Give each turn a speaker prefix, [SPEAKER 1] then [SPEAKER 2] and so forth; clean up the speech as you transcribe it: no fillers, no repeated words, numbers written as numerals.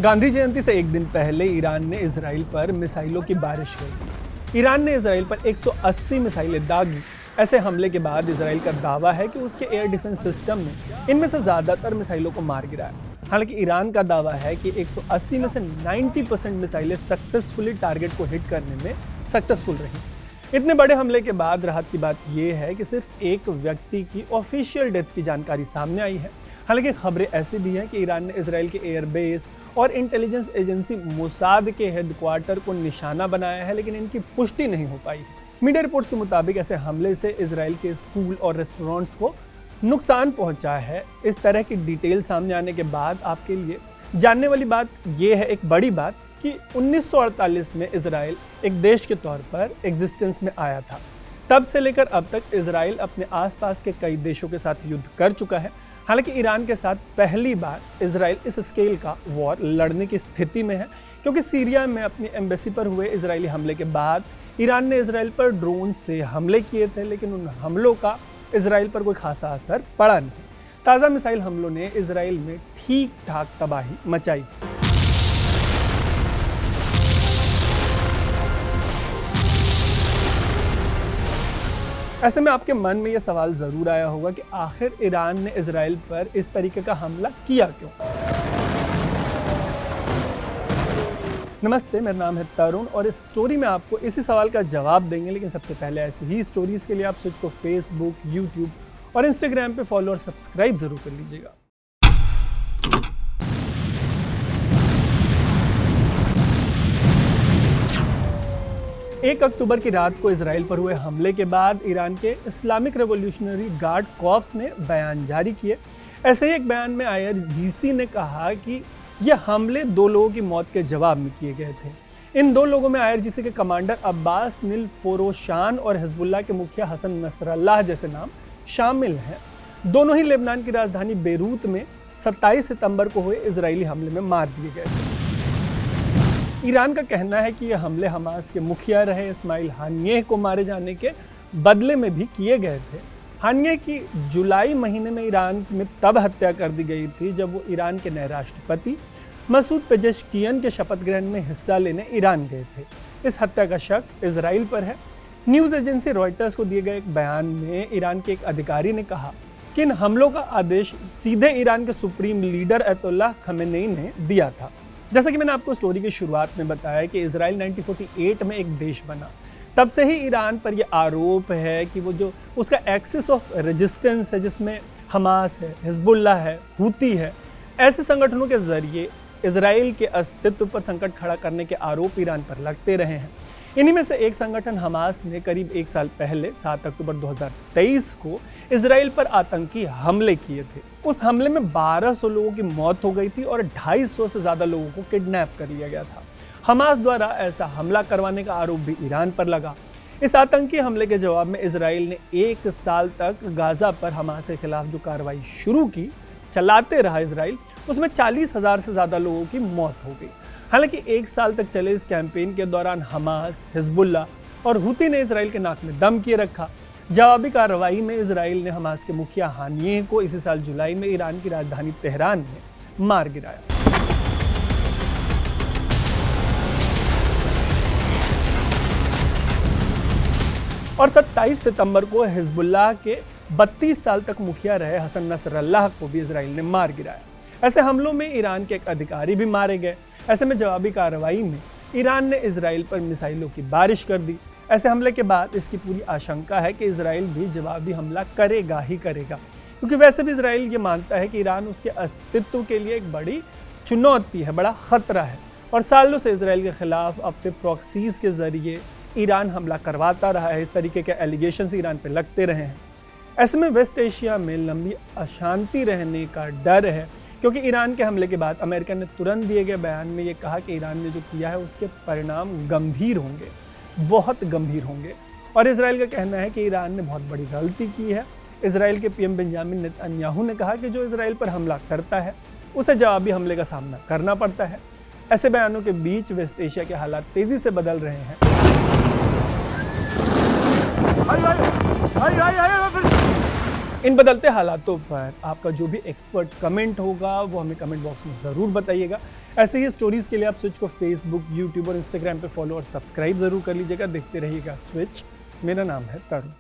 [SPEAKER 1] गांधी जयंती से एक दिन पहले ईरान ने इजराइल पर मिसाइलों की बारिश कर दी। ईरान ने इजराइल पर 180 मिसाइलें दागी। ऐसे हमले के बाद इजराइल का दावा है कि उसके एयर डिफेंस सिस्टम ने इनमें से ज़्यादातर मिसाइलों को मार गिराया। हालांकि ईरान का दावा है कि 180 में से 90% मिसाइलें सक्सेसफुली टारगेट को हिट करने में सक्सेसफुल रही। इतने बड़े हमले के बाद राहत की बात यह है कि सिर्फ एक व्यक्ति की ऑफिशियल डेथ की जानकारी सामने आई है। हालांकि खबरें ऐसी भी हैं कि ईरान ने इजराइल के एयरबेस और इंटेलिजेंस एजेंसी मोसाद के हेडक्वार्टर को निशाना बनाया है, लेकिन इनकी पुष्टि नहीं हो पाई है। मीडिया रिपोर्ट्स के मुताबिक ऐसे हमले से इजराइल के स्कूल और रेस्टोरेंट्स को नुकसान पहुंचा है। इस तरह की डिटेल सामने आने के बाद आपके लिए जानने वाली बात यह है, एक बड़ी बात, कि 1948 में इजराइल एक देश के तौर पर एग्जिस्टेंस में आया था। तब से लेकर अब तक इजराइल अपने आसपास के कई देशों के साथ युद्ध कर चुका है। हालांकि ईरान के साथ पहली बार इजराइल इस स्केल का वॉर लड़ने की स्थिति में है, क्योंकि सीरिया में अपनी एम्बेसी पर हुए इजरायली हमले के बाद ईरान ने इजराइल पर ड्रोन से हमले किए थे, लेकिन उन हमलों का इजराइल पर कोई खासा असर पड़ा नहीं। ताज़ा मिसाइल हमलों ने इजराइल में ठीक ठाक तबाही मचाई। ऐसे में आपके मन में यह सवाल जरूर आया होगा कि आखिर ईरान ने इजराइल पर इस तरीके का हमला किया क्यों? नमस्ते, मेरा नाम है तरुण और इस स्टोरी में आपको इसी सवाल का जवाब देंगे। लेकिन सबसे पहले ऐसी ही स्टोरीज के लिए आप स्विच को फेसबुक, यूट्यूब और इंस्टाग्राम पे फॉलो और सब्सक्राइब जरूर कर लीजिएगा। 1 अक्टूबर की रात को इजराइल पर हुए हमले के बाद ईरान के इस्लामिक रेवोल्यूशनरी गार्ड कॉर्प्स ने बयान जारी किए। ऐसे ही एक बयान में IRGC ने कहा कि यह हमले 2 लोगों की मौत के जवाब में किए गए थे। इन 2 लोगों में IRGC के कमांडर अब्बास निलफोरोशान और हिजबुल्लाह के मुखिया हसन नसरल्लाह जैसे नाम शामिल हैं। दोनों ही लेबनान की राजधानी बेरूत में 27 सितंबर को हुए इजरायली हमले में मार दिए गए थे। ईरान का कहना है कि यह हमले हमास के मुखिया रहे इस्माइल हानियेह को मारे जाने के बदले में भी किए गए थे। हानियेह की जुलाई महीने में ईरान में तब हत्या कर दी गई थी जब वो ईरान के नए राष्ट्रपति मसूद पेजेश्कियन के शपथ ग्रहण में हिस्सा लेने ईरान गए थे। इस हत्या का शक इजराइल पर है। न्यूज़ एजेंसी रॉयटर्स को दिए गए एक बयान में ईरान के एक अधिकारी ने कहा कि इन हमलों का आदेश सीधे ईरान के सुप्रीम लीडर अयतुल्लाह खमेनेई ने दिया था। जैसा कि मैंने आपको स्टोरी की शुरुआत में बताया कि इजराइल 1948 में एक देश बना, तब से ही ईरान पर यह आरोप है कि वो जो उसका एक्सिस ऑफ रेजिस्टेंस है, जिसमें हमास है, हिजबुल्लाह है, हूती है, ऐसे संगठनों के जरिए इजराइल के अस्तित्व पर संकट खड़ा करने के आरोप ईरान पर लगते रहे हैं। इन्हीं में से एक संगठन हमास ने करीब 1 साल पहले 7 अक्टूबर 2023 को इजराइल पर आतंकी हमले किए थे। उस हमले में 1200 लोगों की मौत हो गई थी और 250 से ज़्यादा लोगों को किडनैप कर लिया गया था। हमास द्वारा ऐसा हमला करवाने का आरोप भी ईरान पर लगा। इस आतंकी हमले के जवाब में इजराइल ने 1 साल तक गाजा पर हमास के खिलाफ जो कार्रवाई शुरू की, चलाते रहा इजराइल, उसमें 40,000 से ज़्यादा लोगों की मौत हो गई। हालांकि 1 साल तक चले इस कैंपेन के दौरान हमास, हिजबुल्लाह और हूती ने इजराइल के नाक में दम किए रखा। जवाबी कार्रवाई में इजराइल ने हमास के मुखिया हानियेह को इसी साल जुलाई में ईरान की राजधानी तेहरान में मार गिराया। और 27 सितंबर को हिजबुल्लाह के 32 साल तक मुखिया रहे हसन नसरल्लाह को भी इजराइल ने मार गिराया। ऐसे हमलों में ईरान के एक अधिकारी भी मारे गए। ऐसे में जवाबी कार्रवाई में ईरान ने इजराइल पर मिसाइलों की बारिश कर दी। ऐसे हमले के बाद इसकी पूरी आशंका है कि इजराइल भी जवाबी हमला करेगा ही करेगा, क्योंकि वैसे भी इजराइल ये मानता है कि ईरान उसके अस्तित्व के लिए एक बड़ी चुनौती है, बड़ा खतरा है। और सालों से इजराइल के खिलाफ अपने प्रॉक्सीज के जरिए ईरान हमला करवाता रहा है। इस तरीके के एलिगेशंस ईरान पर लगते रहे हैं। ऐसे में वेस्ट एशिया में लंबी अशांति रहने का डर है, क्योंकि ईरान के हमले के बाद अमेरिका ने तुरंत दिए गए बयान में ये कहा कि ईरान ने जो किया है उसके परिणाम गंभीर होंगे, बहुत गंभीर होंगे। और इजराइल का कहना है कि ईरान ने बहुत बड़ी गलती की है। इजराइल के PM बेंजामिन नेतन्याहू ने कहा कि जो इजराइल पर हमला करता है उसे जवाबी हमले का सामना करना पड़ता है। ऐसे बयानों के बीच वेस्ट एशिया के हालात तेजी से बदल रहे हैं। इन बदलते हालातों पर आपका जो भी एक्सपर्ट कमेंट होगा वो हमें कमेंट बॉक्स में ज़रूर बताइएगा। ऐसे ही स्टोरीज़ के लिए आप स्विच को फेसबुक, यूट्यूब और इंस्टाग्राम पे फॉलो और सब्सक्राइब ज़रूर कर लीजिएगा। देखते रहिएगा स्विच। मेरा नाम है तरुण।